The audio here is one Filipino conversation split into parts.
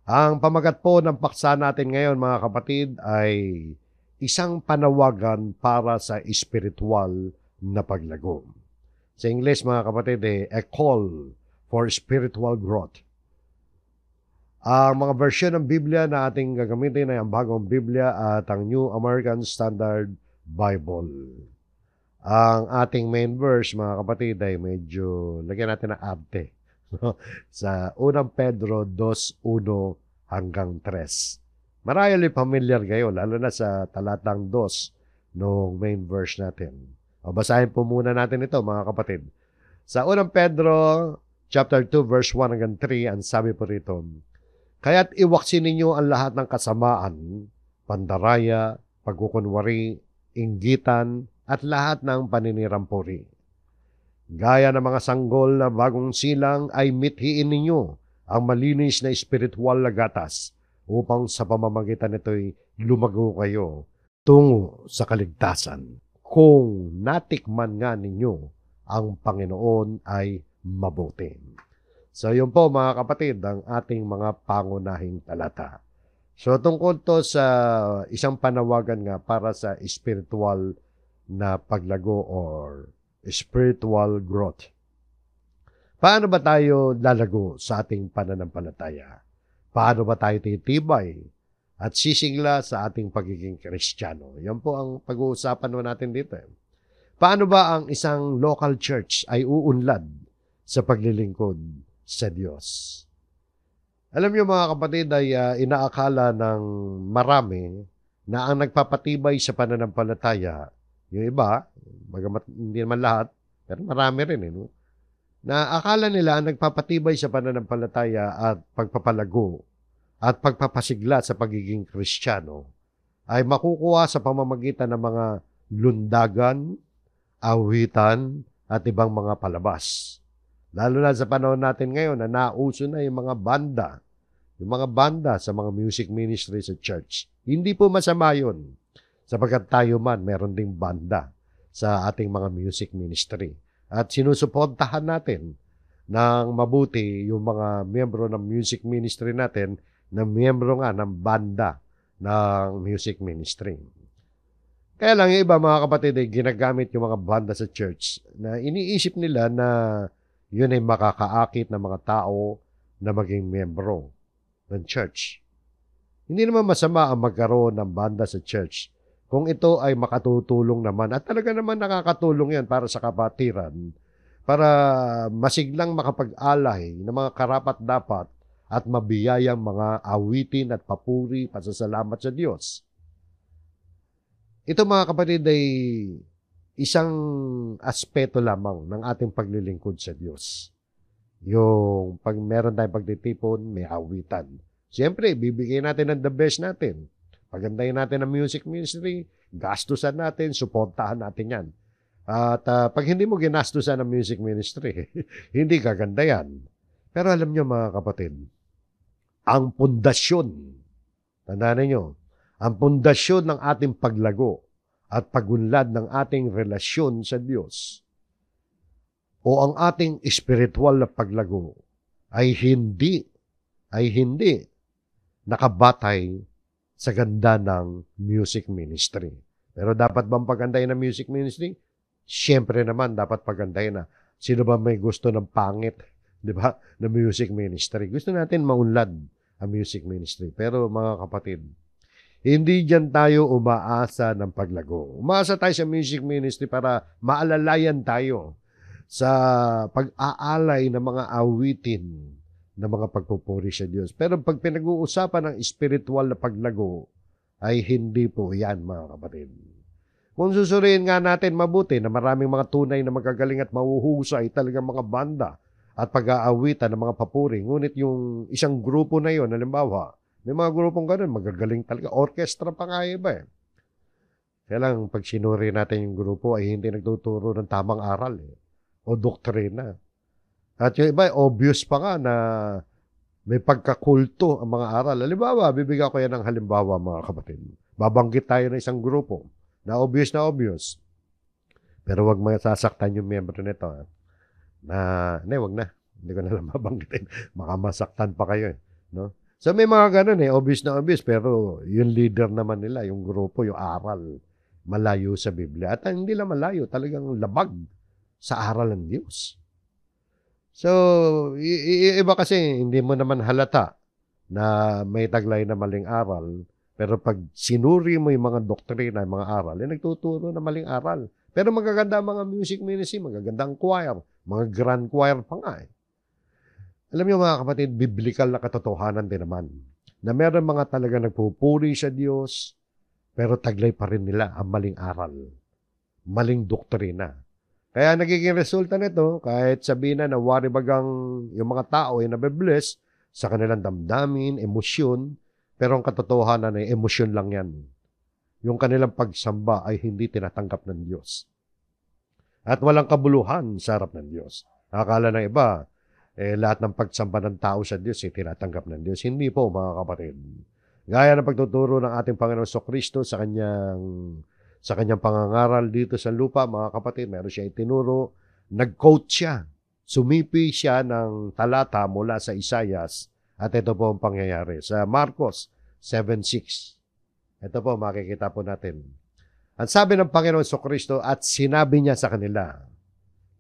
Ang pamagat po ng paksa natin ngayon mga kapatid ay isang panawagan para sa espiritual na paglago. Sa English mga kapatid, a call for spiritual growth. Ang mga version ng Biblia na ating gagamitin ay ang Bagong Biblia at ang New American Standard Bible. Ang ating main verse, mga kapatid, ay medyo, lagyan natin ng arte. Sa 1 Pedro 2:1 hanggang 3. Marahil familiar kayo, lalo na sa talatang 2 noong main verse natin. O, basahin po muna natin ito, mga kapatid. Sa 1 Pedro chapter 2, verse 1 hanggang 3, ang sabi po rito, "Kaya't iwaksin ninyo ang lahat ng kasamaan, pandaraya, pagkukunwari, inggitan, at lahat ng paninirampuri. Gaya ng mga sanggol na bagong silang ay mithiin ninyo ang malinis na espiritual na gatas upang sa pamamagitan nito'y lumago kayo tungo sa kaligtasan. Kung natikman nga ninyo ang Panginoon ay mabuti." So yun po mga kapatid, ang ating mga pangunahing talata. So tungkol to sa isang panawagan nga para sa spiritual na paglago or spiritual growth. Paano ba tayo lalago sa ating pananampalataya? Paano ba tayo titibay at sisigla sa ating pagiging Kristiyano? Yan po ang pag-uusapan natin dito. Paano ba ang isang local church ay uunlad sa paglilingkod sa Diyos? Alam niyo mga kapatid, ay inaakala ng marami na ang nagpapatibay sa pananampalataya, yung iba, bagamat hindi naman lahat, pero marami rin, no? Na akala nila ang nagpapatibay sa pananampalataya at pagpapalago at pagpapasigla sa pagiging Kristiyano ay makukuha sa pamamagitan ng mga lundagan, awitan, at ibang mga palabas. Lalo na sa panahon natin ngayon na nauso na yung mga banda sa mga music ministry sa church. Hindi po masama yun, sapagkat tayo man meron ding banda sa ating mga music ministry. At sinusuportahan natin ng mabuti yung mga miyembro ng music ministry natin na miyembro nga ng banda ng music ministry. Kaya lang yung iba mga kapatid ay ginagamit yung mga banda sa church na iniisip nila na yun ay makakaakit ng mga tao na maging miyembro ng church. Hindi naman masama ang magkaroon ng banda sa church kung ito ay makatutulong naman, at talaga naman nakakatulong yan para sa kapatiran, para masiglang makapag-alay ng mga karapat-dapat at mabiyayang mga awitin at papuri, pasasalamat sa Diyos. Ito mga kapatid ay isang aspeto lamang ng ating paglilingkod sa Diyos. Yung pag meron tayong pagtitipon, may awitan. Siyempre, bibigyan natin ng the best natin. Pagandahin natin ang music ministry, gastusan natin, suportahan natin yan. At pag hindi mo ginastusan ang music ministry, hindi gaganda yan. Pero alam nyo mga kapatid, ang pundasyon, tandaan ninyo, ang pundasyon ng ating paglago at pagunlad ng ating relasyon sa Diyos o ang ating spiritual na paglago ay hindi nakabatay sa ganda ng music ministry. Pero dapat bang pagandahin ng music ministry? Siyempre naman, dapat pagandahin na. Sino ba may gusto ng pangit, di ba, na music ministry? Gusto natin maunlad ang music ministry. Pero mga kapatid, hindi dyan tayo umaasa ng paglago. Umaasa tayo sa music ministry para maalalayan tayo sa pag-aalay ng mga awitin na mga pagpupuri sa Diyos. Pero pag pinag-uusapan ng spiritual na paglago, ay hindi po yan, mga kapatid. Kung susuriin nga natin mabuti na maraming mga tunay na magagaling at mahuhusay talagang mga banda at pag-aawitan ng mga papuri, ngunit yung isang grupo na yon, halimbawa, may mga grupong ganun, magagaling talaga. Orchestra pa nga iba eh. Kaya lang, pag sinuri natin yung grupo, ay hindi nagtuturo ng tamang aral o doktrina. At yung iba, obvious pa nga na may pagkakulto ang mga aral. Halimbawa, bibigyan ko yan ng halimbawa mga kapatid. Babanggit tayo ng isang grupo na obvious na obvious. Pero wag masasaktan yung miyembro nito. Wag na. Hindi ko na lang mabanggitin. Baka masaktan pa kayo. No? So may mga ganun obvious na obvious, pero yung leader naman nila, yung grupo, yung aral, malayo sa Biblia. At hindi lang malayo, talagang labag sa aral ng Diyos. So, iba kasi, hindi mo naman halata na may taglay na maling aral, pero pag sinuri mo yung mga doktrina, yung mga aral, nagtuturo na maling aral. Pero magaganda ang mga music ministry, magaganda ang choir, mga grand choir pa nga Alam niyo mga kapatid, biblical na katotohanan din naman na meron mga talaga nagpupuri sa Diyos, pero taglay pa rin nila ang maling aral, maling doktrina. Kaya nagiging resulta nito, kahit sabihin na wari bagang yung mga tao ay nabibless sa kanilang damdamin, emosyon, pero ang katotohanan ay emosyon lang yan. Yung kanilang pagsamba ay hindi tinatanggap ng Diyos. At walang kabuluhan sa harap ng Diyos. Akala ng iba, lahat ng pagsamba ng tao sa Diyos ay tinatanggap ng Diyos. Hindi po mga kapatid. Gaya ng pagtuturo ng ating Panginoon Kristo sa kanyang pangangaral dito sa lupa, mga kapatid, meron siya itinuro, nag-quote siya, sumipi siya ng talata mula sa Isaias, at ito po ang pangyayari. Sa Marcos 7:6, ito po, makikita po natin. Ang sabi ng Panginoon Kristo, at sinabi niya sa kanila,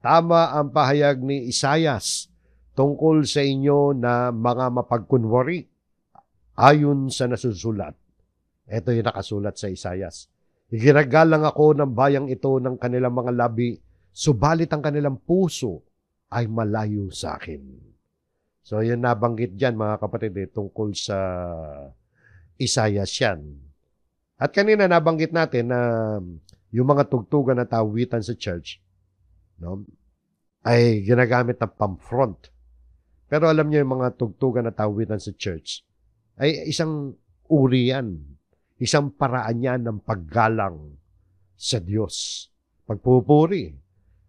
tama ang pahayag ni Isaias tungkol sa inyo na mga mapagkunwari ayon sa nasusulat. Ito yung nakasulat sa Isaias. Iginagalang ako ng bayang ito ng kanilang mga labi, subalit ang kanilang puso ay malayo sa akin. So, yun nabanggit dyan, mga kapatid, tungkol sa Isaias yan. At kanina nabanggit natin na yung mga tugtugan na tawitan sa church, no, ay ginagamit ng pamfront. Pero alam niyo yung mga tugtugan na tawitan sa church, ay isang uri yan. Isang paraan yan ng paggalang sa Diyos. Pagpupuri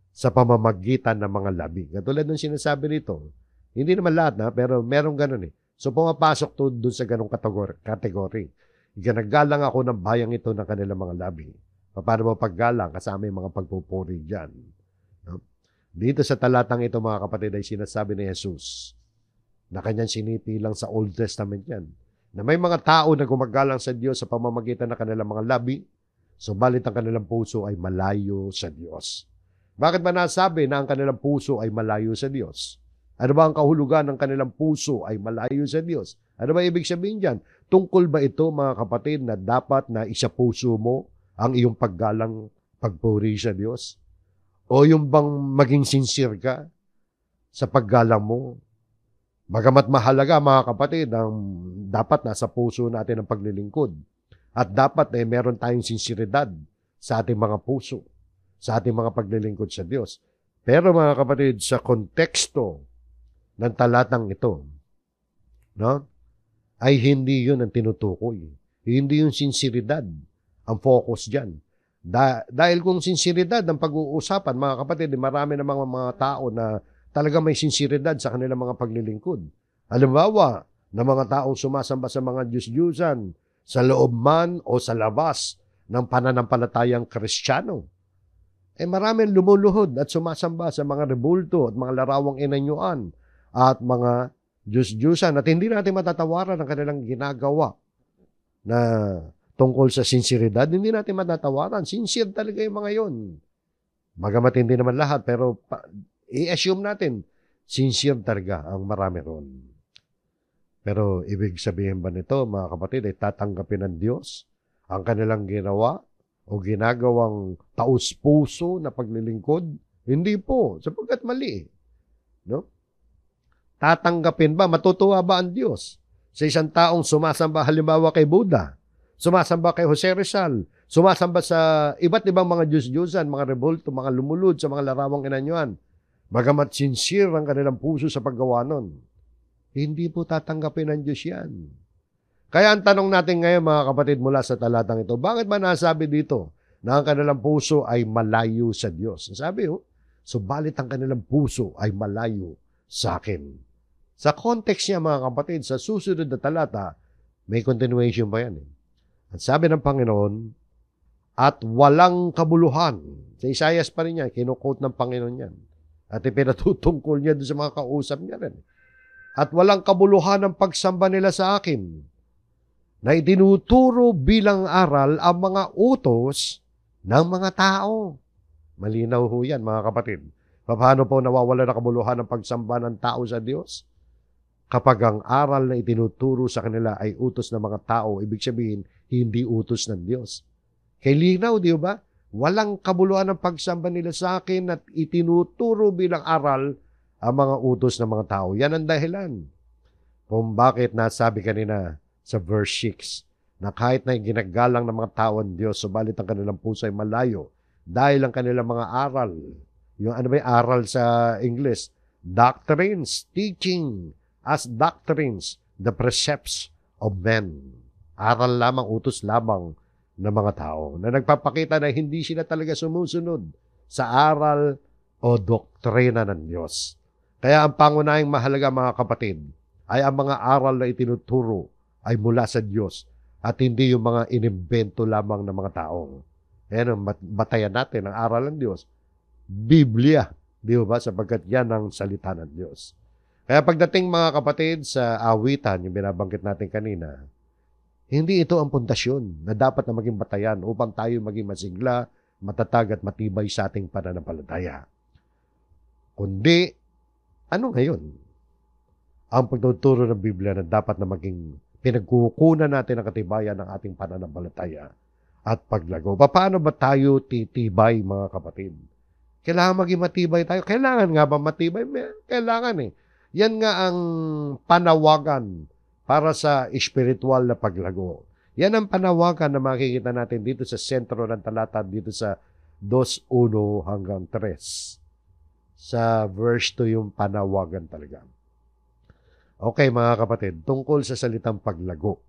sa pamamagitan ng mga labi. Katulad ng sinasabi nito, hindi naman lahat na, pero merong ganun So pumapasok to doon sa ganung kategory. Iganagalang ako ng bayang ito ng kanilang mga labi. Paano mo paggalang? Kasama yung mga pagpupuri dyan. No? Dito sa talatang ito, mga kapatid, ay sinasabi ni Jesus na kanyang sinipi lang sa Old Testament yan, na may mga tao na gumagalang sa Diyos sa pamamagitan ng kanilang mga labi, subalit ang kanilang puso ay malayo sa Diyos. Bakit ba nasabi na ang kanilang puso ay malayo sa Diyos? Ano ba ang kahulugan ng kanilang puso ay malayo sa Diyos? Ano ba ibig sabihin dyan? Tungkol ba ito, mga kapatid, na dapat na isa puso mo ang iyong paggalang, pagpuri sa Diyos? O yung bang maging sincere ka sa paggalang mo? Bagamat mahalaga, mga kapatid, ang dapat nasa puso natin ang paglilingkod. At dapat meron tayong sinseridad sa ating mga puso, sa ating mga paglilingkod sa Diyos. Pero mga kapatid, sa konteksto ng talatang ito, no, ay hindi yun ang tinutukoy. Hindi yung sinseridad ang focus dyan. Dahil kung sinseridad ang pag-uusapan, mga kapatid, marami namang mga tao na talaga may sinseridad sa kanilang mga paglilingkod. Halimbawa, na mga taong sumasamba sa mga Diyos-Diyusan, sa loob man o sa labas ng pananampalatayang Kristiyano. Maraming lumuluhod at sumasamba sa mga rebulto at mga larawang inanyuan at mga Diyos-Diyusan, at hindi natin matatawaran ang kanilang ginagawa na tungkol sa sinseridad. Hindi natin matatawaran. Sincere talaga yung mga yon. Bagamat hindi naman lahat, pero i-assume natin, sincere talaga ang marami ron. Pero ibig sabihin ba nito, mga kapatid, ay tatanggapin ng Diyos ang kanilang ginawa o ginagawang taus-puso na paglilingkod? Hindi po, sapagkat mali. No? Tatanggapin ba? Matutuwa ba ang Diyos sa isang taong sumasamba halimbawa kay Buddha, sumasamba kay Jose Rizal, sumasamba sa iba't ibang mga Diyos-Diyusan, mga rebulto, mga lumulod sa mga larawang inanyuan, bagamat sincere ang kanilang puso sa paggawa nun? Hindi po tatanggapin ng Diyos yan. Kaya ang tanong natin ngayon, mga kapatid, mula sa talatang ito, bakit ba nasabi dito na ang kanilang puso ay malayo sa Diyos? Sabi, subalit ang kanilang puso ay malayo sa akin. Sa context niya, mga kapatid, sa susunod na talata, may continuation pa yan. At sabi ng Panginoon, at walang kabuluhan. Sa Isaias pa rin yan, kinukote ng Panginoon yan. At ipinatutungkol niya doon sa mga kausap niya rin. at walang kabuluhan ng pagsamba nila sa akin, na itinuturo bilang aral ang mga utos ng mga tao. Malinaw ho yan, mga kapatid. Paano po nawawala na kabuluhan ng pagsamba ng tao sa Diyos? Kapag ang aral na itinuturo sa kanila ay utos ng mga tao, ibig sabihin, hindi utos ng Diyos. Kay linaw, di ba? Walang kabuluhan ng pagsamba nila sa akin at itinuturo bilang aral ang mga utos ng mga tao. Yan ang dahilan kung bakit nasabi kanina sa verse 6 na kahit na ginagalang ng mga tao ang Diyos, subalit ang kanilang puso ay malayo dahil ang kanilang mga aral, yung ano ba yung aral sa English? Doctrines, teaching as doctrines, the precepts of men. Aral lamang, utos lamang ng mga tao na nagpapakita na hindi sila talaga sumusunod sa aral o doktrina ng Diyos. Kaya ang pangunahing mahalaga, mga kapatid, ay ang mga aral na itinuturo ay mula sa Diyos at hindi yung mga inimbento lamang ng mga tao. Ayan, batayan natin ang aral ng Diyos. Biblia, di ba? Sapagkat yan ang salita ng Diyos. Kaya pagdating, mga kapatid, sa awitan, yung binabanggit natin kanina, hindi ito ang pundasyon na dapat na maging batayan upang tayo maging masigla, matatag at matibay sa ating pananampalataya. Kundi, ano ngayon? Ang pagtuturo ng Biblia na dapat na maging pinagkukunan natin ang katibayan ng ating pananampalataya at paglago. Paano ba tayo titibay, mga kapatid? Kailangan maging matibay tayo. Kailangan nga ba matibay? Kailangan eh. Yan nga ang panawagan para sa espiritual na paglago. Yan ang panawagan na makikita natin dito sa sentro ng talata, dito sa 2:1 hanggang 3. Sa verse 2 yung panawagan talaga. Okay, mga kapatid, tungkol sa salitang paglago,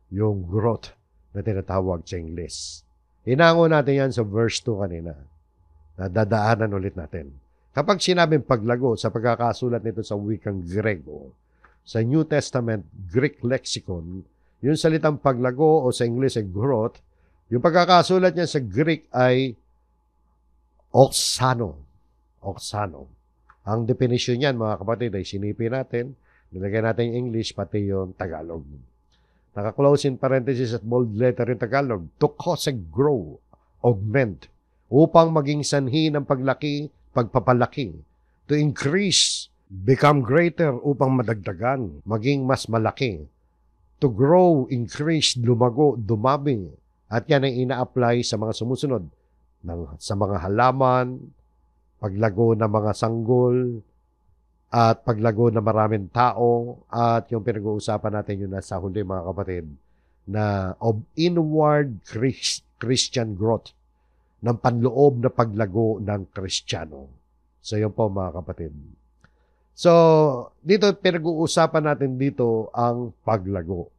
yung growth na tinatawag sa English. Inango natin yan sa verse 2 kanina. Dadaanan ulit natin. Kapag sinabing paglago, sa pagkakasulat nito sa wikang Grego, sa New Testament Greek lexicon, yung salitang paglago o sa English ay growth, yung pagkakasulat niya sa Greek ay oxano. Oxano. Ang definition niyan, mga kapatid, ay sinipin natin, nilagay natin yung English, pati yung Tagalog. Naka-close in parenthesis at bold letter yung Tagalog. To cause a grow, augment, upang maging sanhi ng paglaki, pagpapalaki. To increase, become greater, upang madagdagan, maging mas malaki. To grow, increase, lumago, dumami. At yan ay ina-apply sa mga sumusunod. Sa mga halaman, paglago ng mga sanggol, at paglago ng maraming tao, at yung pinag-uusapan natin yun nasa huli, mga kapatid, na of inward Christian growth, ng panloob na paglago ng Kristiyano. So, yun po, mga kapatid. So, dito, pinag-uusapan natin dito ang paglago.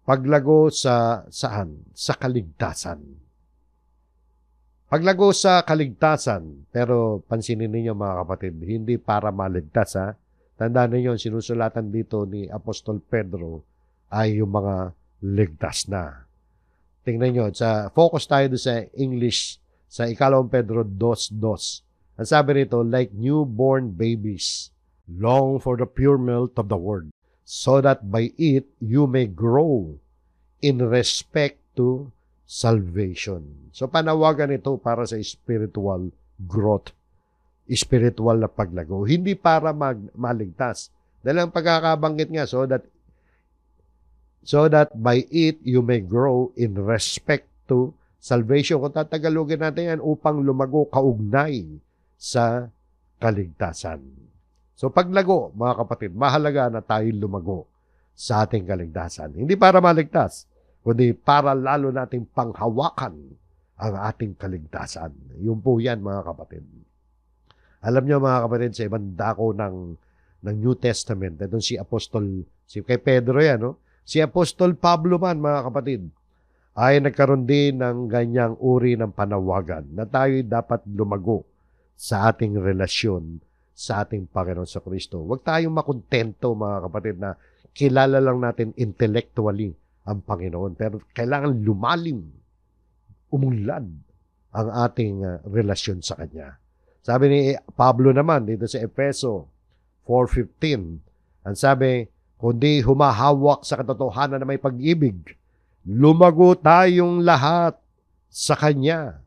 Paglago sa saan? Sa kaligtasan. Paglago sa kaligtasan, pero pansinin ninyo, mga kapatid, hindi para maligtas, ha? Tandaan ninyo, sinusulatan dito ni Apostol Pedro ay yung mga ligtas na. Tingnan nyo, focus tayo sa English, sa 2 Pedro 2:2. Ang sabi nito, like newborn babies, long for the pure milk of the word, so that by it you may grow in respect to salvation. So panawagan ito para sa spiritual growth, spiritual na paglago. Hindi para maligtas. Dahil ang pagkakabanggit nga, so that by it you may grow in respect to salvation. Kung tatagalogin natin yan, upang lumago kaugnay sa kaligtasan. So paglago, mga kapatid, mahalaga na tayo lumago sa ating kaligtasan. Hindi para maligtas, kundi para lalo nating panghawakan ang ating kaligtasan. Yun po yan, mga kapatid. Alam nyo, mga kapatid, sa ibang dako ng New Testament, itong kay Pedro yan, no? Si Apostol Pablo man, mga kapatid, ay nagkaroon din ng ganyang uri ng panawagan na tayo dapat lumago sa ating relasyon sa ating Panginoon sa Kristo. Huwag tayong makontento, mga kapatid, na kilala lang natin intellectually ang Panginoon, pero kailangan lumalim, umunlad ang ating relasyon sa Kanya. Sabi ni Pablo naman dito sa Efeso 4:15, Ang sabi, kundi humahawak sa katotohanan na may pag-ibig, lumago tayong lahat sa Kanya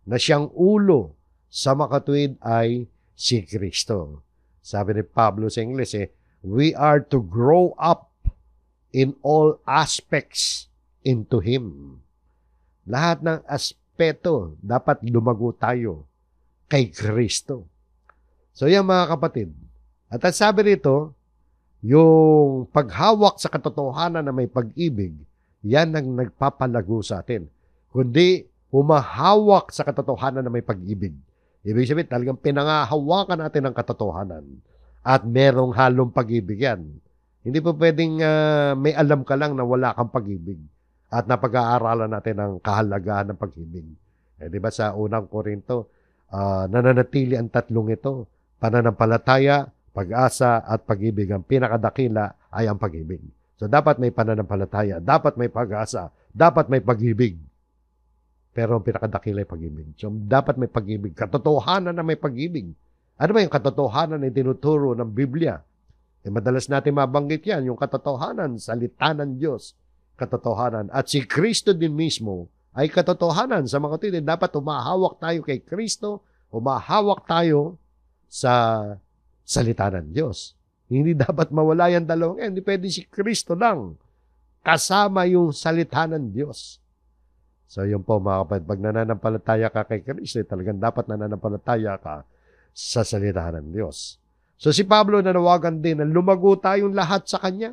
na siyang ulo sa makatuwid ay si Kristo. Sabi ni Pablo sa English, we are to grow up in all aspects into Him. Lahat ng aspeto, dapat lumago tayo kay Kristo. So yan mga kapatid. At ang sabi rito, yung paghawak sa katotohanan na may pag-ibig, yan ang nagpapalago sa atin. Kundi humahawak sa katotohanan na may pag-ibig. Ibig sabihin, talagang pinangahawakan natin ang katotohanan at merong halong pag-ibig yan. Hindi po pwedeng may alam ka lang na wala kang pag-ibig at napag-aaralan natin ang kahalagahan ng pag-ibig. Di ba sa unang Korinto, nananatili ang tatlong ito, pananampalataya, pag-asa at pag-ibig. Ang pinakadakila ay ang pag-ibig. So dapat may pananampalataya, dapat may pag-asa, dapat may pag-ibig. Pero ang pinakadakila ay pag-ibig. So dapat may pag-ibig. Katotohanan na may pag-ibig. Ano ba yung katotohanan na tinuturo ng Biblia? Madalas natin mabanggit yan, yung katotohanan, salita ng Diyos, katotohanan. At si Kristo din mismo ay katotohanan sa mga kapatid. Dapat umahawak tayo kay Kristo, umahawak tayo sa salita ng Diyos. Hindi dapat mawala yung dalawang. Hindi pwede si Kristo lang kasama yung salita ng Diyos. So yun po mga kapatid, pag nananampalataya ka kay Kristo, talagang dapat nananampalataya ka sa salita ng Diyos. So si Pablo nanawagan din na lumago tayong lahat sa Kanya.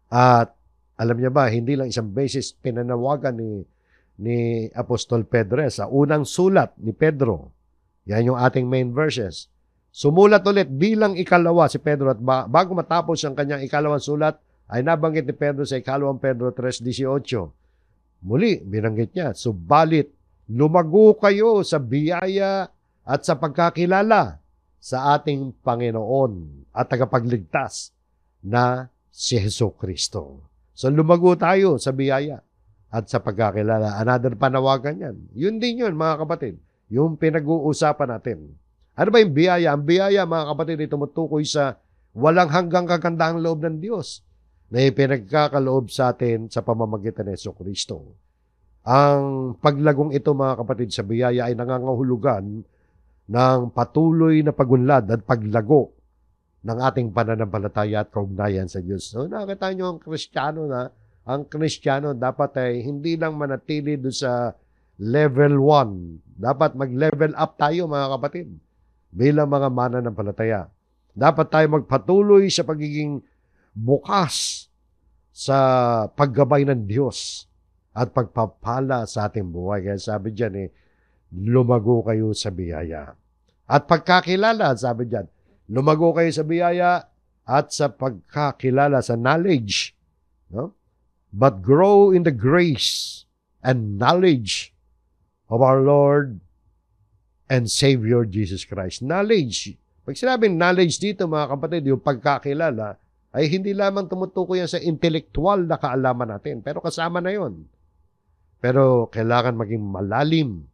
At alam niya ba, hindi lang isang beses pinanawagan ni Apostol Pedro sa unang sulat ni Pedro. Yan yung ating main verses. Sumulat ulit bilang ikalawa si Pedro at bago matapos ang kanyang ikalawang sulat ay nabanggit ni Pedro sa ikalawang Pedro 3:18. Muli, binanggit niya, subalit lumago kayo sa biyaya at sa pagkakilala sa ating Panginoon at tagapagligtas na si Jesucristo. So lumago tayo sa biyaya at sa pagkakilala. Another panawagan yan. Yun din yun mga kapatid. Yung pinag-uusapan natin. Ano ba yung biyaya? Ang biyaya mga kapatid ay tumutukoy sa walang hanggang kagandahang loob ng Diyos na ipinagkakaloob sa atin sa pamamagitan ng Jesucristo. Ang paglagong ito mga kapatid sa biyaya ay nangangahulugan ng patuloy na pagunlad at paglago ng ating pananampalataya at kaugnayan sa Diyos. So nakita nyo ang Kristiyano dapat ay hindi lang manatili doon sa level 1. Dapat mag-level up tayo mga kapatid bilang mga mananampalataya. Dapat tayo magpatuloy sa pagiging bukas sa paggabay ng Diyos at pagpapala sa ating buhay. Kaya sabi dyan lumago kayo sa biyaya. At pagkakilala, sabi dyan, lumago kayo sa biyaya at sa pagkakilala, sa knowledge. No? But grow in the grace and knowledge of our Lord and Savior Jesus Christ. Knowledge. Pag sinabing knowledge dito mga kapatid, yung pagkakilala, ay hindi lamang tumutukoy yan sa intelektual na kaalaman natin. Pero kasama na yon. Pero kailangan maging malalim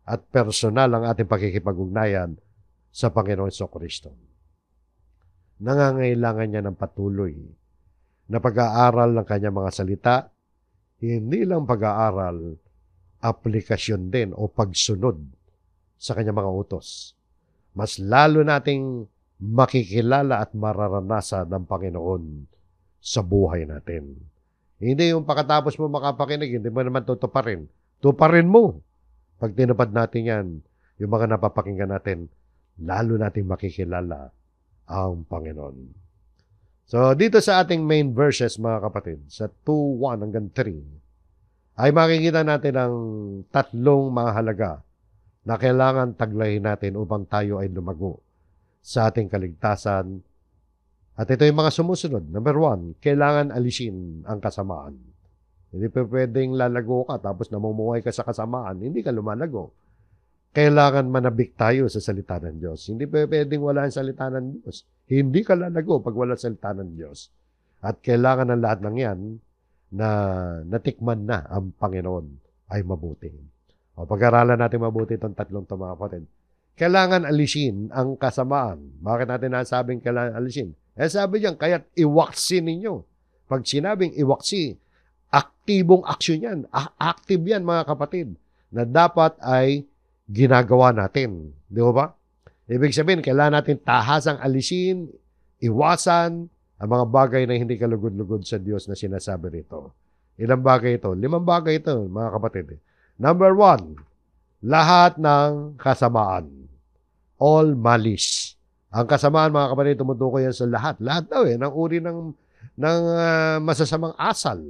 at personal ang ating pakikipag-ugnayan sa Panginoon Jesucristo. Nangangailangan niya ng patuloy na pag-aaral ng kanyang mga salita, hindi lang pag-aaral, aplikasyon din o pagsunod sa kanyang mga utos. Mas lalo nating makikilala at mararanasan ng Panginoon sa buhay natin. Hindi yung pagkatapos mo makapakinig, hindi mo naman tutuparin. Tuparin mo. Pag tinupad natin yan, yung mga napapakinggan natin, lalo nating makikilala ang Panginoon. So, dito sa ating main verses, mga kapatid, sa 2:1 hanggang 3, ay makikita natin ang tatlong mahalaga na kailangan taglayin natin upang tayo ay lumago sa ating kaligtasan. At ito yung mga sumusunod. Number 1, kailangan alisin ang kasamaan. Hindi pa pwedeng lalago ka tapos namumuhay ka sa kasamaan. Hindi ka lumalago. Kailangan manabik tayo sa salita ng Diyos. Hindi pa pwedeng wala ang salita ng Diyos. Hindi ka lalago pag wala salita ng Diyos. At kailangan ng lahat ng yan na natikman na ang Panginoon ay mabuti. O pag-aralan natin mabuti itong tatlong mga kapatid. kailangan alisin ang kasamaan. Bakit natin nasabing kailangan alisin? Sabi diyan, kaya't iwaksi ninyo. Pag sinabing iwaksi, aktibong aksyon yan. Active yan, mga kapatid, na dapat ay ginagawa natin. Di ba? Ibig sabihin, kailangan natin tahasang alisin, iwasan ang mga bagay na hindi kalugod-lugod sa Diyos na sinasabi rito. Ilang bagay ito? 5 bagay ito, mga kapatid. Number 1, lahat ng kasamaan. All malice. Ang kasamaan, mga kapatid, tumutukoy yan sa lahat. Lahat daw ng uri ng masasamang asal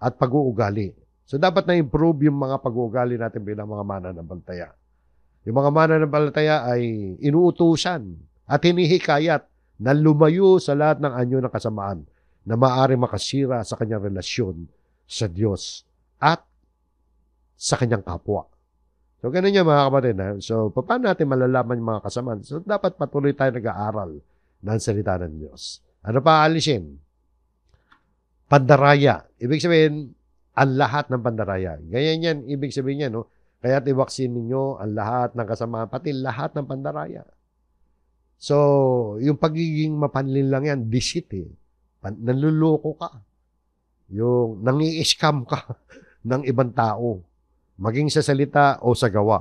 at pag-uugali. So, dapat na-improve yung mga pag-uugali natin bilang mga mananampalataya. Yung mga mananampalataya ay inuutusan at hinihikayat na lumayo sa lahat ng anyo ng kasamaan na maaari makasira sa kanyang relasyon sa Diyos at sa kanyang kapwa. So, ganun yan, mga kapatid. So, paano natin malalaman yung mga kasamaan? So, dapat patuloy tayo nag-aaral ng salita ng Diyos. Ano pa alisin? Pandaraya. Ibig sabihin, ang lahat ng pandaraya. Ganyan yan, ibig sabihin niya, no? Kaya't iwaksin ninyo ang lahat ng kasamaan, pati lahat ng pandaraya. So, yung pagiging mapanlin lang yan, deceit eh. Nanluloko ka. Yung nangi-scam ka ng ibang tao. Maging sa salita o sa gawa.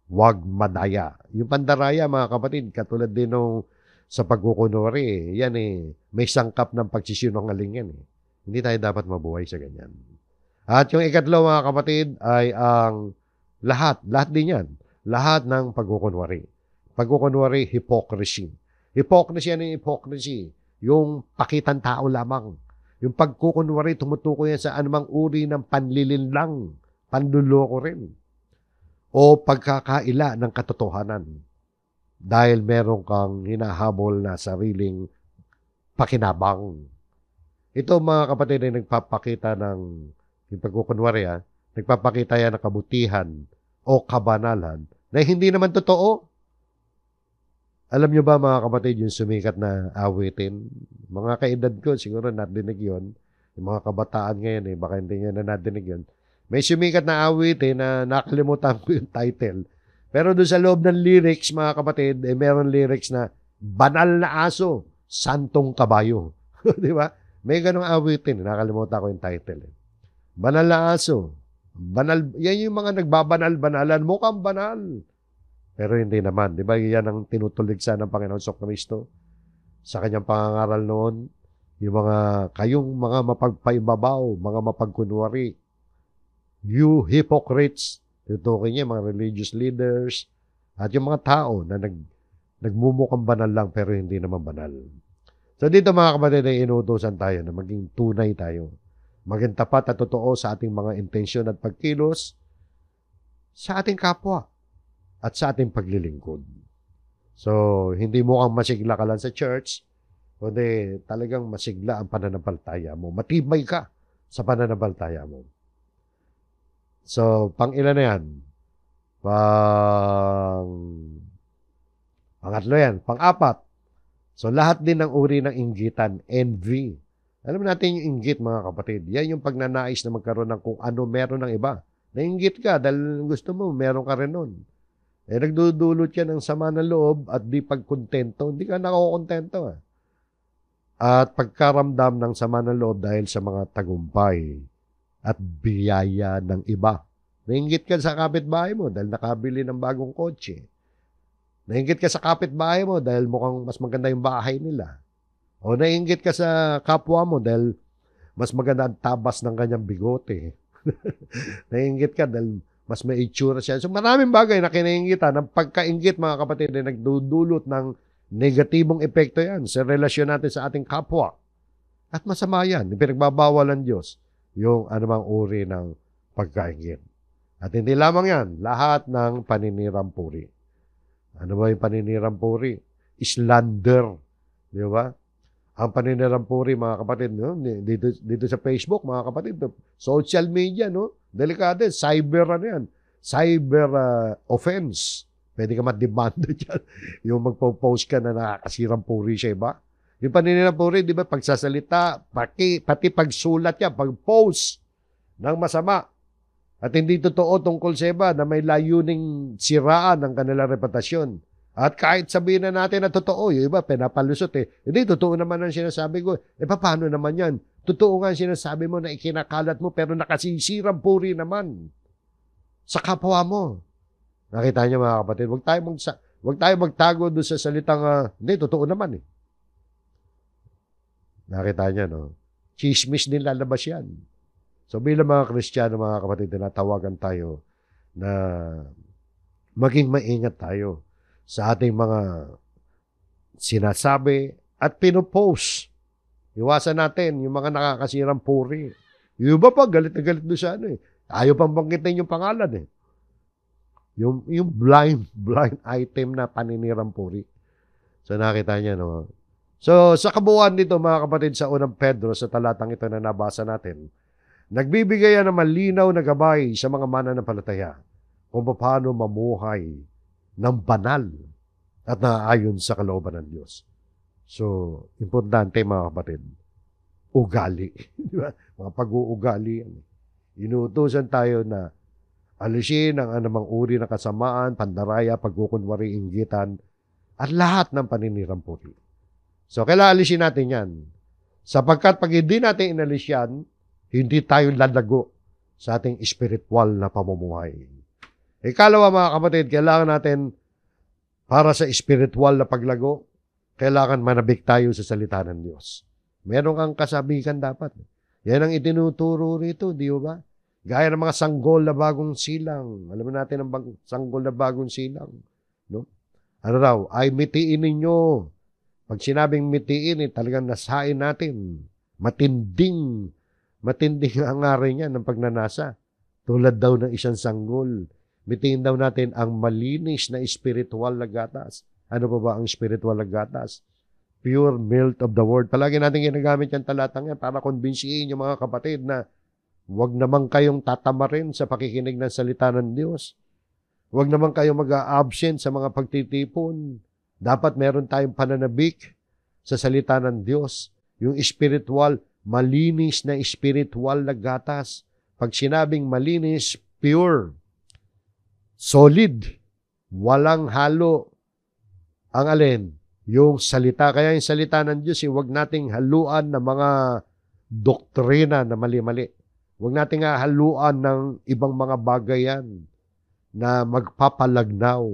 Huwag madaya. Yung pandaraya, mga kapatid, katulad din nung sa pagkukunwari, yan eh, may sangkap ng pagsisinungaling yan eh. Hindi tayo dapat mabuhay sa ganyan. At yung ikatlo, mga kapatid, ay ang lahat din yan. Lahat ng pagkukunwari. Pagkukunwari, hypocrisy. Hypocrisy, ano yung hypocrisy? Yung pakitang tao lamang. Yung pagkukunwari, tumutukoy yan sa anumang uri ng panlilinlang, panluloko rin. O pagkakaila ng katotohanan. Dahil meron kang hinahabol na sariling pakinabang. Ito, mga kapatid, ay nagpapakita ng yung pagkukunwari, nagpapakita yan ng kabutihan o kabanalan na hindi naman totoo. Alam nyo ba, mga kapatid, yung sumikat na awitin? Mga kaedad ko, siguro nadinig yun. Yung mga kabataan ngayon, baka hindi nyo na nadinig yun. May sumikat na awitin na nakalimutan ko yung title. Pero doon sa loob ng lyrics, mga kapatid, meron lyrics na banal na aso, santong kabayo. Di ba? May ganong awitin, nakalimutan ko yung title. Banal na aso. Banal, yan yung mga nagbabanal-banalan. Mukhang banal. Pero hindi naman. Di ba? Yan ang tinutuligsa ng Panginoon Kristo sa kanyang pangangaral noon. Yung kayong mga mapagpaibabaw, mga mapagkunwari. You hypocrites. Tutukin niya mga religious leaders at yung mga tao na nagmumukhang banal lang pero hindi naman banal. So dito, mga kapatid, ay inuutosan tayo na maging tunay tayo. Maging tapat at totoo sa ating mga intensyon at pagkilos sa ating kapwa at sa ating paglilingkod. So, hindi mo kang masigla ka lang sa church, kundi talagang masigla ang pananampalataya mo. Matibay ka sa pananampalataya mo. So, pang-ilan na yan? Pangatlo yan. Pang-apat. So, lahat din ng uri ng inggitan, envy. Alam natin yung inggit, mga kapatid. Yan yung pagnanais na magkaroon ng kung ano meron ng iba. Nainggit ka dahil gusto mo, meron ka rin nun. Nagdudulot yan ng sama ng loob at di pagkontento. Hindi ka nakukontento. At pagkaramdam ng sama ng loob dahil sa mga tagumpay at biyaya ng iba. Nainggit ka sa kapitbahay mo dahil nakabili ng bagong kotse. Nainggit ka sa kapitbahay mo dahil mukhang mas maganda yung bahay nila. O nainggit ka sa kapwa mo dahil mas maganda ang tabas ng kanyang bigote. Nainggit ka dahil mas may itsura siya. So maraming bagay na kinainggitan. Ang pagkainggit, mga kapatid, ay nagdudulot ng negatibong epekto yan sa relasyon natin sa ating kapwa. At masama yan. Pinagbabawal ng Diyos yung anumang uri ng pagkainggit. At hindi lamang yan, lahat ng paninirampuri. Ano ba yung paninirampuri? Slander. Di ba? Ang paninirampuri, mga kapatid, no? dito sa Facebook, mga kapatid, social media, no? Delikado, cyber yan. Cyber offense. Pwede ka ma-demanda dyan. Yung magpo-post ka na nakakasirang puri siya, iba? Yung paninirampuri, di ba, pagsasalita, pati pagsulat yan, pag-post ng masama. At hindi totoo tungkol sa iba na may layuning siraan ng kanilang reputasyon. At kahit sabihin na natin na totoo, yung iba, pinapalusot eh. Hindi, totoo naman ang sinasabi ko. Paano naman yan? Totoo nga ang sinasabi mo na ikinakalat mo, pero nakasisirang puri naman sa kapwa mo. Nakita niyo mga kapatid, wag tayo magtago doon sa salitang, hindi, totoo naman eh. Nakita niya, no? Chismis din lalabas yan. So bilang mga Kristiyano, mga kapatid, tinatawagan tayo na maging maingat tayo sa ating mga sinasabi at pinopost. Iwasan natin yung mga nakakasirang puri. Yung iba pa, galit na galit doon sa ano eh. Ayaw pang banggitin yung pangalan eh. Yung blind item na paninirang puri. So nakita niya, no? So sa kabuuan nito, mga kapatid, sa unang Pedro, sa talatang ito na nabasa natin, nagbibigay ng malinaw na gabay sa mga mananampalataya kung paano mamuhay ng banal at naayon sa kalooban ng Diyos. So, importante mga kapatid, ugali. Di ba? Mga pag-uugali. Inuutosan tayo na alisin ang anumang uri ng kasamaan, pandaraya, pagkukunwari, inggitan, at lahat ng paninirang puri. So, kailangan alisin natin yan. Sapagkat pag hindi natin inalis yan, hindi tayo lalago sa ating spiritual na pamumuhay. Ikalawa mga kapatid, kailangan natin para sa spiritual na paglago, kailangan manabik tayo sa salita ng Diyos. Meron kang kasabikan dapat. Yan ang itinuturo rito, di ba? Gaya ng mga sanggol na bagong silang. Alam natin ang sanggol na bagong silang. No? Ano raw? Ay mitiin ninyo. Pag sinabing mitiin, talagang nasain natin. Matinding hangarin niya ng pagnanasa. Tulad daw ng isang sanggol. Mitiin daw natin ang malinis na spiritual na gatas. Ano pa ba ang spiritual na gatas? Pure milk of the word. Palagi natin ginagamit yung talatang yan para kumbinsihin yung mga kapatid na huwag naman kayong tatamarin sa pakikinig ng salita ng Diyos. Huwag naman kayong mag-a-absent sa mga pagtitipon. Dapat meron tayong pananabik sa salita ng Diyos. Yung spiritual, malinis na spiritual na gatas. Pag sinabing malinis, pure, solid, walang halo. Ang alin? Yung salita. Kaya yung salita ng Diyos, huwag nating haluan ng mga doktrina na mali-mali. Huwag nating haluan ng ibang mga bagay yan na magpapalagnaw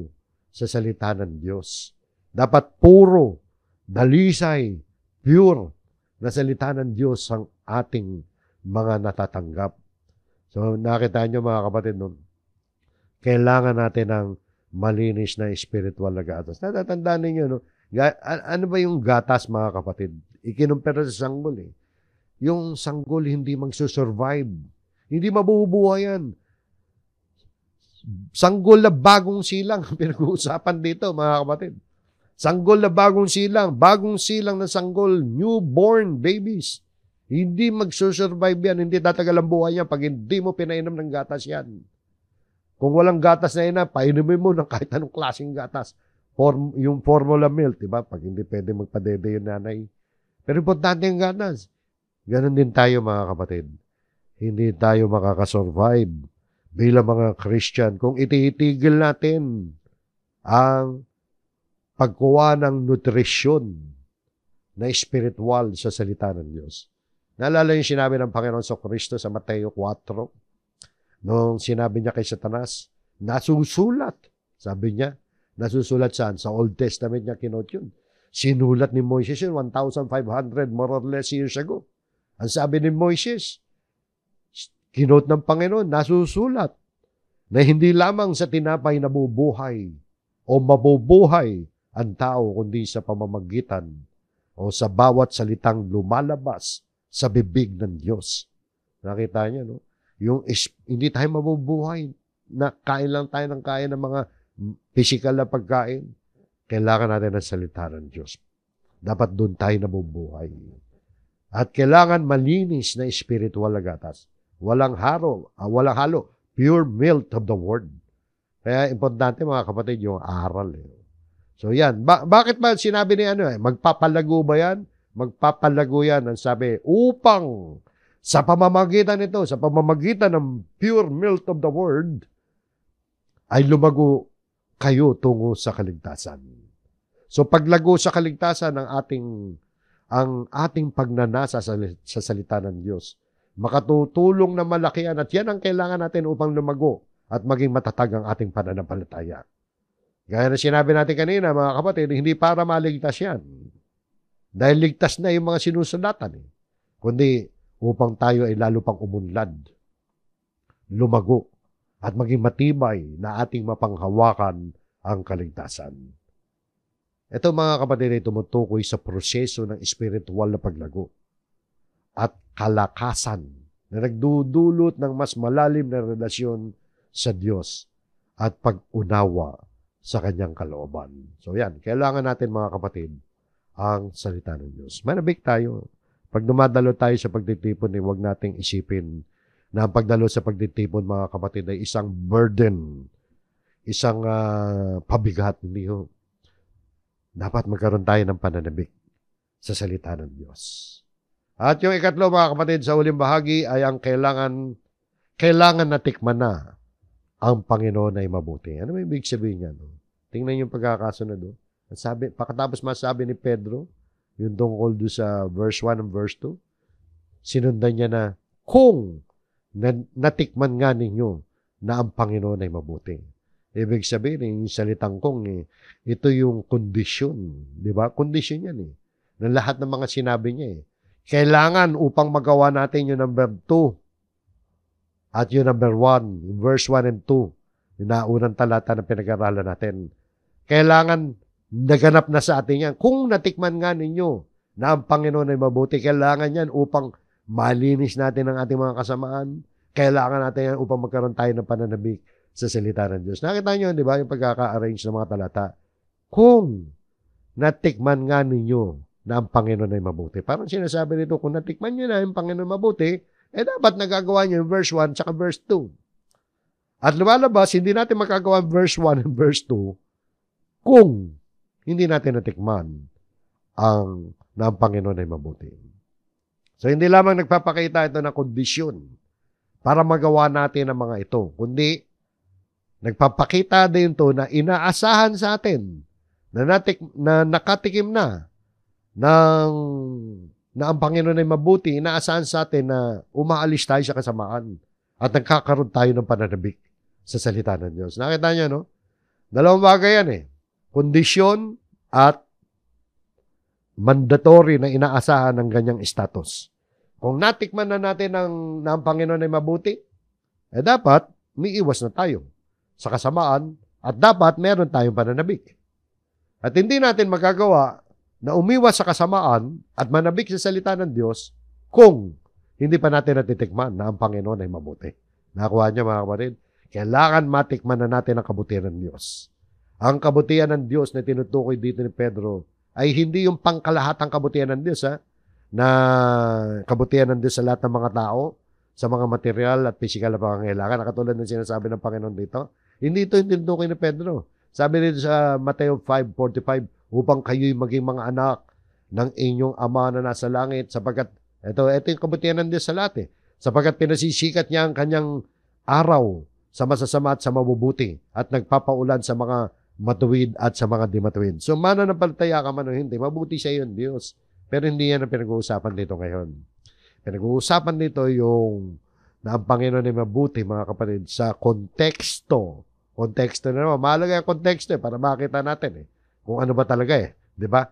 sa salita ng Diyos. Dapat puro, dalisay, pure na salita ng Diyos ang ating mga natatanggap. So nakita nyo mga kapatid, no? Kailangan natin ng malinis na spiritual na gatas. Natatandaan ninyo, no? Ano ba yung gatas, mga kapatid? Ikinumpara sa sanggol, eh. Yung sanggol hindi magsusurvive. Hindi mabubuhay yan. Sanggol na bagong silang, pinag-uusapan dito, mga kapatid. Sanggol na bagong silang na sanggol, newborn babies. Hindi magsusurvive yan, hindi tatagal ang buhay yan pag hindi mo pinainom ng gatas yan. Kung walang gatas na yan, painumin mo ng kahit anong klaseng gatas. Yung formula milk, diba? Pag hindi pwede magpadede yung nanay. Pero importante yung gatas. Ganon din tayo mga kapatid. Hindi tayo makakasurvive bilang mga Christian kung ititigil natin ang pagkuha ng nutrisyon na spiritual sa salita ng Diyos. Naalala yung sinabi ng Panginoon sa Kristo sa Mateo 4, nung sinabi niya kay Satanas, nasusulat. Sabi niya, nasusulat saan? Sa Old Testament niya kinot yun. Sinulat ni Moises yun 1,500 more or less years ago. Ang sabi ni Moises, kinot ng Panginoon, nasusulat na hindi lamang sa tinapay nabubuhay o mabubuhay ang tao kundi sa pamamagitan o sa bawat salitang lumalabas sa bibig ng Diyos. Nakita niyo, no? Hindi tayo mabubuhay na kain lang tayo ng kain ng mga physical na pagkain. Kailangan natin ang salita ng Diyos. Dapat doon tayo nabubuhay. At kailangan malinis na spiritual na gatas. Walang halo. Pure milk of the word. Kaya importante mga kapatid yung aral. So yan. Bakit ba sinabi ni magpapalago ba yan? Magpapalago yan. Ang sabi, upang sa pamamagitan nito, sa pamamagitan ng pure milk of the word, ay lumago kayo tungo sa kaligtasan. So paglago sa kaligtasan ang ating pagnanasa sa salita ng Diyos, makatutulong na malaki yan at yan ang kailangan natin upang lumago at maging matatag ang ating pananampalataya. Gaya na sinabi natin kanina, mga kapatid, hindi para maligtas yan. Dahil ligtas na yung mga sinusulatan. Kundi upang tayo ay lalo pang umunlad, lumago, at maging matibay na ating mapanghawakan ang kaligtasan. Ito mga kapatid ay tumutukoy sa proseso ng espiritual na paglago at kalakasan na nagdudulot ng mas malalim na relasyon sa Diyos at pag-unawa sa kanyang kalooban. So yan, kailangan natin mga kapatid ang salita ng Diyos. Manabik tayo. Pag dumadalo tayo sa pagtitipon, huwag nating isipin na ang pagdalo sa pagtitipon mga kapatid ay isang burden, isang pabigat. Hindi ho. Dapat magkaroon tayo ng pananabik sa salita ng Diyos. At yung ikatlo mga kapatid sa uling bahagi ay ang kailangan na tikman na ang Panginoon ay mabuti. Ano may ibig sabihin niya? No? Tingnan yung pagkakasunod. No? Pakatapos masabi ni Pedro, yung tungkol doon sa verse 1 and verse 2, sinundan niya na, kung natikman nga ninyo na ang Panginoon ay mabuti. Ibig sabihin, yung salitang kung, ito yung kondisyon. Di ba? Kondisyon yan ng lahat ng mga sinabi niya. Kailangan upang magawa natin yung number 2 at yung number 1, yung verse 1 and 2, yung naunang talata na pinag-aralan natin. Kailangan naganap na sa atin yan. Kung natikman nga ninyo na ang Panginoon ay mabuti, kailangan yan upang malinis natin ang ating mga kasamaan. Kailangan natin yan upang magkaroon tayo ng pananabik sa salita ng Diyos. Nakita nyo, di ba, yung pagkaka-arrange ng mga talata? Kung natikman nga ninyo na ang Panginoon ay mabuti. Parang sinasabi nito, kung natikman nyo na ang Panginoon mabuti, dapat nagagawa nyo yung verse 1 tsaka verse 2. At lumalabas, hindi natin makagawa verse 1 and verse 2 kung hindi natin natikman na ang Panginoon ay mabuti. So, hindi lamang nagpapakita ito ng kondisyon para magawa natin ang mga ito, kundi nagpapakita din ito na inaasahan sa atin na nakatikim na ang Panginoon ay mabuti, inaasahan sa atin na umaalis tayo sa kasamaan at nagkakaroon tayo ng pananabik sa salita ng Diyos. Nakita niyo, no? Dalawang bagay yan kondisyon at mandatory na inaasahan ng ganyang status. Kung natikman na natin na ang Panginoon ay mabuti, dapat umiiwas na tayo sa kasamaan at dapat meron tayong pananabik. At hindi natin magagawa na umiwas sa kasamaan at manabik sa salita ng Diyos kung hindi pa natin natitikman na ang Panginoon ay mabuti. Nakuha niyo mga kapatid? Kailangan matikman na natin ang kabutihan ng Diyos. Ang kabutihan ng Diyos na tinutukoy dito ni Pedro ay hindi yung pangkalahatang kabutihan ng Diyos, na kabutihan ng Diyos sa lahat ng mga tao, sa mga material at physical na pangangailangan. Katulad ng sinasabi ng Panginoon dito. Hindi ito yung tinutukoy ni Pedro. Sabi dito sa Mateo 5:45, upang kayo'y maging mga anak ng inyong Ama na nasa langit, sapagkat ito yung kabutihan ng Diyos sa lahat sapagkat pinasisikat niya ang kanyang araw sa masasama at sa mabubuti at nagpapaulan sa mga matuwid at sa mga di matuwid. So, mananampalataya ka man o hindi, mabuti sa iyo Diyos. Pero hindi yan ang pinag-uusapan dito ngayon. Pinag-uusapan dito yung na ang Panginoon ay mabuti, mga kapatid, sa konteksto. Konteksto na naman. Mahalaga yung konteksto para makita natin kung ano ba talaga Di ba?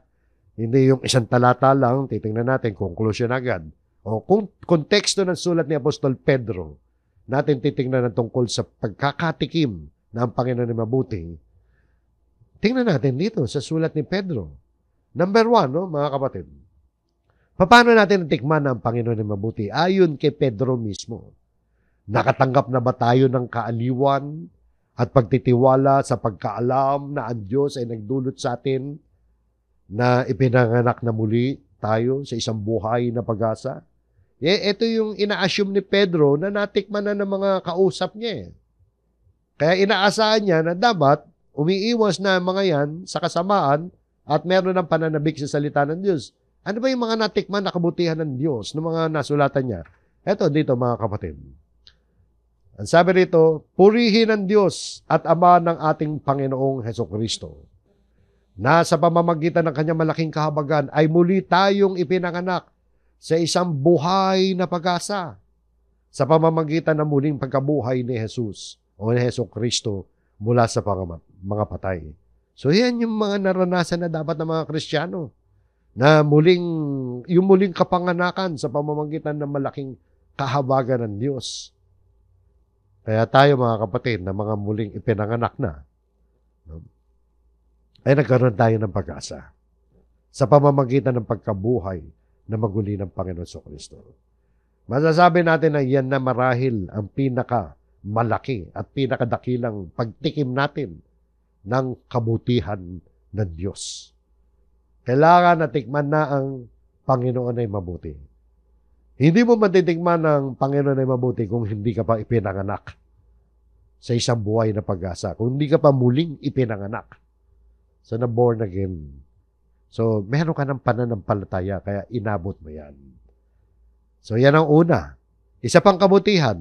Hindi yung isang talata lang, titingnan natin, conclusion agad. O kung konteksto ng sulat ni Apostol Pedro, natin titingnan ng tungkol sa pagkakatikim na ang Panginoon ay mabuti. Tingnan natin dito sa sulat ni Pedro. Number 1, mga kapatid. Paano natin natikman na ang Panginoon ay mabuti? Ayon kay Pedro mismo. Nakatanggap na ba tayo ng kaaliwan at pagtitiwala sa pagkaalam na ang Diyos ay nagdulot sa atin na ipinanganak na muli tayo sa isang buhay na pag-asa? Ito yung ina-assume ni Pedro na natikman na ng mga kausap niya. Kaya inaasahan niya na dapat umiiwas na mga yan sa kasamaan at meron ng pananabik sa salita ng Diyos. Ano ba yung mga natikman na kabutihan ng Diyos, ng mga nasulatan niya? Eto dito mga kapatid. Ang sabi rito, purihin ang Diyos at Ama ng ating Panginoong Hesukristo, na sa pamamagitan ng kanyang malaking kahabagan ay muli tayong ipinanganak sa isang buhay na pag-asa sa pamamagitan ng muling pagkabuhay ni Jesus o ni Hesukristo mula sa mga patay. So yan yung mga naranasan na dapat ng mga Kristiyano, na yung muling kapanganakan sa pamamagitan ng malaking kahabagan ng Diyos. Kaya tayo mga kapatid na mga muling ipinanganak na, ay nagkaroon tayo ng pag-asa sa pamamagitan ng pagkabuhay na maguli ng Panginoon Kristo. Masasabi natin na yan na marahil ang pinaka-malaki at pinakadakilang pagtikim natin ng kabutihan ng Diyos. Kailangan na tikman na ang Panginoon ay mabuti. Hindi mo matitikman ng Panginoon ay mabuti kung hindi ka pa ipinanganak sa isang buhay na pag-asa. Kung hindi ka pa muling ipinanganak. So, na-born again. So, meron ka ng pananampalataya, kaya inabot mo yan. So, yan ang una. Isa pang kabutihan.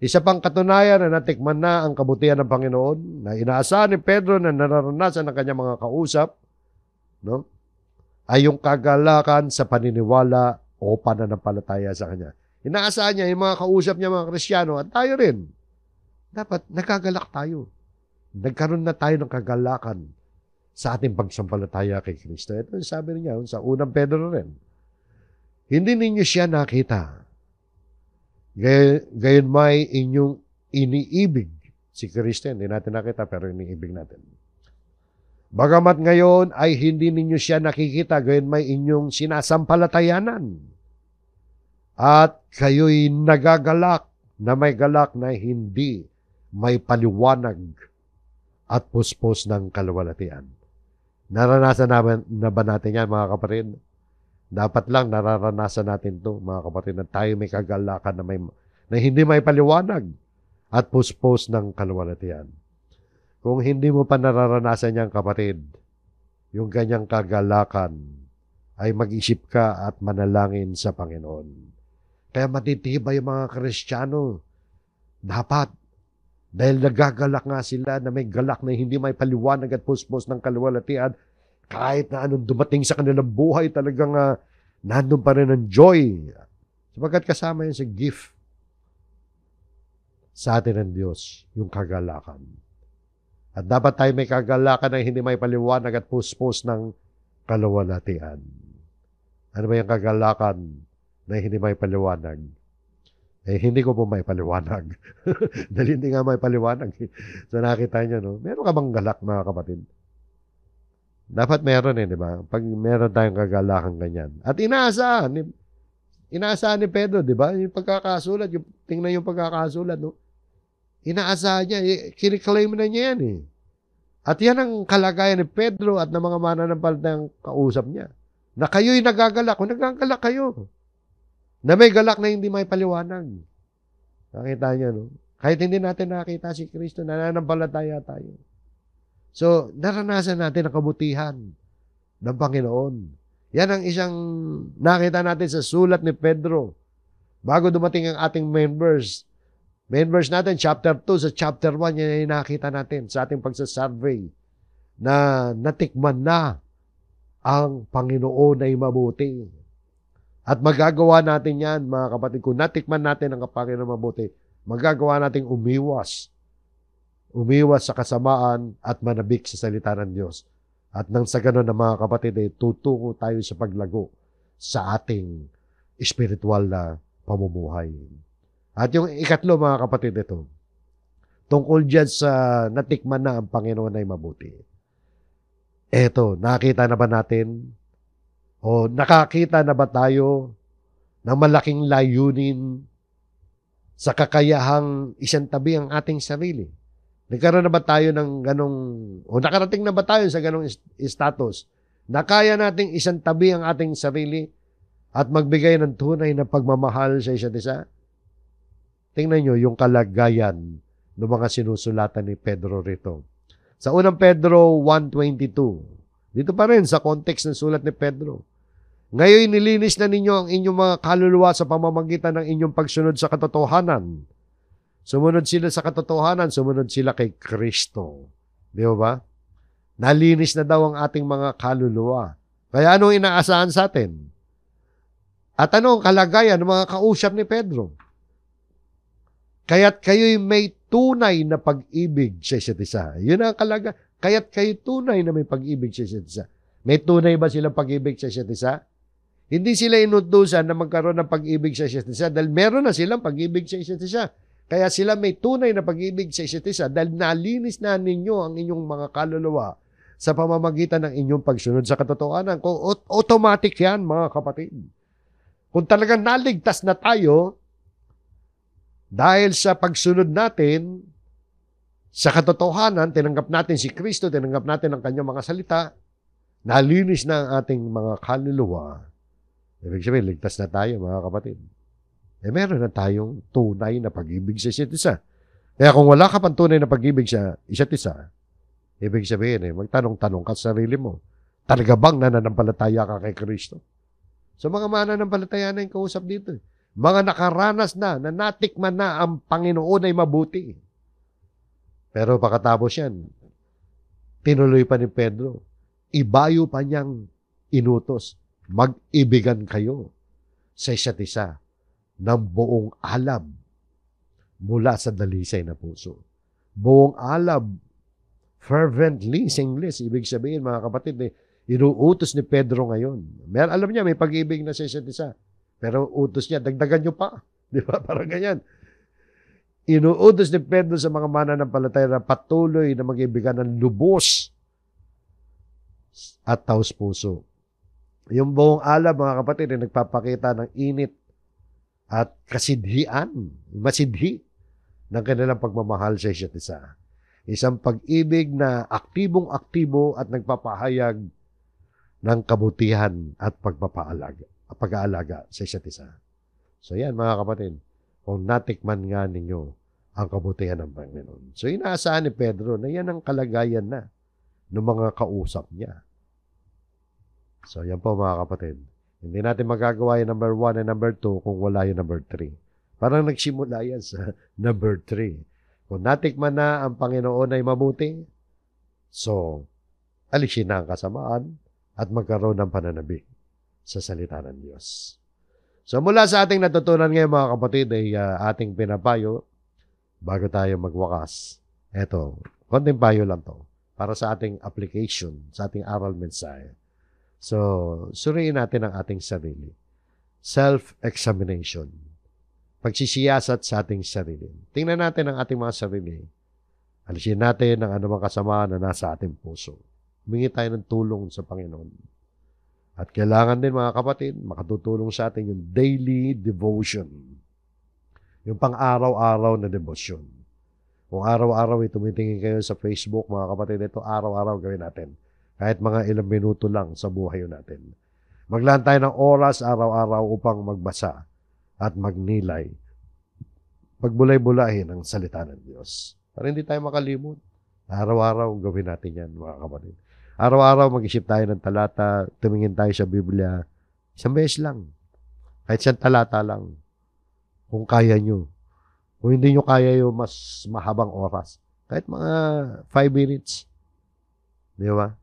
Isa pang katunayan na natikman na ang kabutihan ng Panginoon, na inaasahan ni Pedro na nararanasan ng kanyang mga kausap, no? Ay yung kagalakan sa paniniwala o pananampalataya sa kanya. Inaasahan niya yung mga kausap niya, mga Kristiyano, at tayo rin. Dapat nagagalak tayo. Nagkaroon na tayo ng kagalakan sa ating pagsampalataya kay Kristo. Ito yung sabi niya sa unang Pedro rin. Hindi ninyo siya nakita. Gayon may inyong iniibig si Kristo. Hindi natin nakita pero iniibig natin. Bagamat ngayon ay hindi ninyo siya nakikita, gayon may inyong sinasampalatayanan. At kayo'y nagagalak na may galak na hindi may paliwanag at puspos ng kaluwalhatian. Naranasan na ba natin yan, mga kapatid? Dapat lang nararanasan natin to, mga kapatid, na tayo may kagalakan na hindi may paliwanag at puspos ng kaluwalhatian. Kung hindi mo pa nararanasan yan, kapatid, yung ganyang kagalakan, ay mag-isip ka at manalangin sa Panginoon. Kaya matitibay yung mga Kristiyano. Dapat. Dahil nagagalak nga sila na may galak na hindi may paliwanag at puspos ng kaluwalhatian, kahit na anong dumating sa kanilang buhay, talagang nandun pa rin ang joy. Sapagkat kasama yun sa gift sa atin ng Diyos, yung kagalakan. At dapat tayo may kagalakan na hindi may paliwanag at puspos ng kaluwalhatian. Ano ba yung kagalakan na hindi may paliwanag? Eh, hindi ko po may paliwanag. Dahil hindi nga may paliwanag. So, nakita nyo, no? Meron ka bang galak, mga kapatid? Dapat meron di ba? Pag meron tayong kagalakan ganyan. At inaasahan ni Pedro, di ba? Yung pagkakasulat, tingnan yung pagkakasulat, no? Inaasahan niya, kiniklaim na niya yan, eh. At yan ang kalagayan ni Pedro at ng mga mananampalatayang kausap niya. Na kayo'y nagagalak. Kung nagagalak kayo, na may galak na hindi may paliwanag. Nakita niyo, no? Kahit hindi natin nakita si Kristo, nananampalataya tayo. So, naranasan natin ang kabutihan ng Panginoon. Yan ang isang nakita natin sa sulat ni Pedro. Bago dumating ang ating main verse natin, chapter 2, sa chapter 1, yan ay nakita natin sa ating pagsasurvey na natikman na ang Panginoon ay mabuti. At magagawa natin yan, mga kapatid. Kung natikman natin ang Panginoon mabuti, magagawa natin umiwas sa kasamaan at manabik sa salita ng Diyos. At nang sa ganun na mga kapatid, tutungo tayo sa paglago sa ating espiritual na pamumuhay. At yung ikatlo, mga kapatid, ito, tungkol dyan sa natikman na ang Panginoon ay mabuti. Eto, nakita na ba natin? O nakakita na ba tayo ng malaking layunin sa kakayahang isantabi ang ating sarili? Nagkaroon na ba tayo ng ganong, o nakarating na ba tayo sa ganong status na kaya nating isantabi ang ating sarili at magbigay ng tunay na pagmamahal sa isa't isa? Tingnan nyo yung kalagayan ng mga sinusulatan ni Pedro rito. Sa unang Pedro 1:22, dito pa rin sa context ng sulat ni Pedro, ngayon nilinis na ninyo ang inyong mga kaluluwa sa pamamagitan ng inyong pagsunod sa katotohanan, Sumunod sila sa katotohanan, sumunod sila kay Kristo. Di ba? Nalinis na daw ang ating mga kaluluwa. Kaya anong inaasahan sa atin? At ano ang kalagayan ng mga kausap ni Pedro? Kaya't kayo'y may tunay na pag-ibig sa isa't isa. Yun ang kalagayan. Kaya't kayo tunay na may pag-ibig sa isa't isa. May tunay ba silang pag-ibig sa isa't isa? Hindi sila inutusan na magkaroon ng pag-ibig sa isa't isa dahil meron na silang pag-ibig sa isa't isa. Kaya sila may tunay na pag-ibig sa isa't isa dahil nalinis na ninyo ang inyong mga kaluluwa sa pamamagitan ng inyong pagsunod sa katotohanan. Kung automatic yan, mga kapatid. Kung talagang naligtas na tayo dahil sa pagsunod natin sa katotohanan, tinanggap natin si Kristo, tinanggap natin ang kanyang mga salita, nalinis na ang ating mga kaluluwa. Ibig sabihin, ligtas na tayo, mga kapatid. Meron na tayong tunay na pag-ibig sa isa't isa. Kaya kung wala ka pang tunay na pag-ibig sa isa't isa, ibig sabihin, magtanong-tanong ka sa sarili mo, talaga bang nananampalataya ka kay Kristo? So mga mananampalataya na yung kausap dito. Mga nakaranas na natikman na ang Panginoon ay mabuti. Pero pagkatapos yan, tinuloy pa ni Pedro, ibayo pa niyang inutos, mag-ibigan kayo sa isa't isa ng buong alab mula sa dalisay na puso. Buong alab, fervently, sa English, ibig sabihin, mga kapatid, inuutos ni Pedro ngayon. Alam niya, may pag-ibig na sa isa't isa. Pero utos niya, dagdagan niyo pa. Di ba? Parang ganyan. Inuutos ni Pedro sa mga mananampalataya na patuloy na mag-ibigan ng lubos at taos puso. Yung buong alab, mga kapatid, ay nagpapakita ng init at kasidhian, masidhi ng kanilang pagmamahal sa isa't isa. Isang pag-ibig na aktibong-aktibo at nagpapahayag ng kabutihan at pag-aalaga sa isa't isa. So yan, mga kapatid, kung natikman nga ninyo ang kabutihan ng Panginoon. So inaasahan ni Pedro na yan ang kalagayan na ng mga kausap niya. So yan po, mga kapatid. Hindi natin magagawa yung number 1 and number 2 kung wala yung number 3. Parang nagsimula yan sa number 3. Kung natikman na ang Panginoon ay mabuti, so alisin na ang kasamaan at magkaroon ng pananabik sa salita ng Diyos. So mula sa ating natutunan ngayon, mga kapatid, ay ating pinapayo bago tayo magwakas. Eto, konting payo lang to para sa ating application, sa ating aral mensahe. So, suriin natin ang ating sarili. Self-examination. Pagsisiyasat sa ating sarili. Tingnan natin ang ating mga sarili. Alisin natin ang anumang kasamaan na nasa ating puso. Humingi tayo ng tulong sa Panginoon. At kailangan din, mga kapatid, makatutulong sa atin yung daily devotion. Yung pang-araw-araw na devotion. Kung araw-araw tumitingin kayo sa Facebook, mga kapatid, ito araw-araw gawin natin. Kahit mga ilang minuto lang sa buhay natin. Maglaan tayo ng oras araw-araw upang magbasa at magnilay. Pagbulay-bulahin ang salita ng Diyos. Para hindi tayo makalimot. Araw-araw gawin natin yan, mga kapatid. Araw-araw mag-isip tayo ng talata, tumingin tayo sa Biblia. Isang beses lang. Kahit isang talata lang. Kung kaya nyo. Kung hindi nyo kaya yung mas mahabang oras. Kahit mga 5 minutes. Di ba?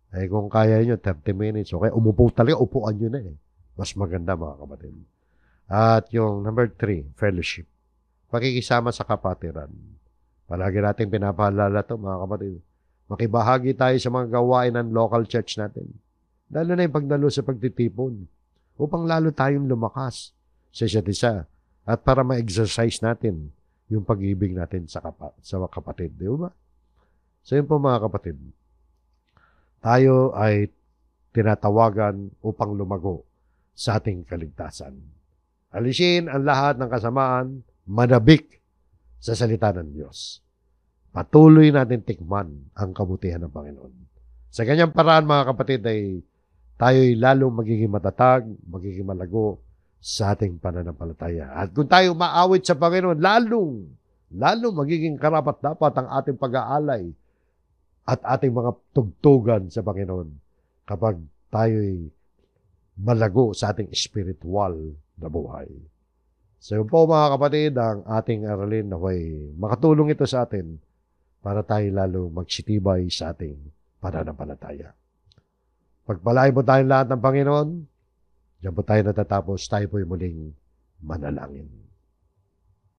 Eh kung kaya nyo, 30 minutes. Okay, umupo talaga, upuan nyo na eh. Mas maganda, mga kapatid. At yung number 3, fellowship. Pakikisama sa kapatiran. Palagi natin pinapaalala to, mga kapatid. Makibahagi tayo sa mga gawain ng local church natin. Lalo na yung pagdalo sa pagtitipon. Upang lalo tayong lumakas sa isa't isa. At para ma-exercise natin yung pag-ibig natin sa kapatid. Di ba? So yun po, mga kapatid. Tayo ay tinatawagan upang lumago sa ating kaligtasan. Alisin ang lahat ng kasamaan, manabik sa salita ng Diyos. Patuloy natin tikman ang kabutihan ng Panginoon. Sa ganyang paraan, mga kapatid, ay tayo'y lalong magiging matatag, magiging malago sa ating pananampalataya. At kung tayo maawit sa Panginoon, lalong magiging karapat-dapat ang ating pag-aalay at ating mga tugtugan sa Panginoon kapag tayo'y malago sa ating spiritual na buhay. So yun po mga kapatid, ang ating aralin naway makatulong ito sa atin para tayo lalo magsitibay sa ating pananampalataya. Pagpalain po tayong lahat ng Panginoon, diyan po tayo natatapos, tayo po'y muling manalangin.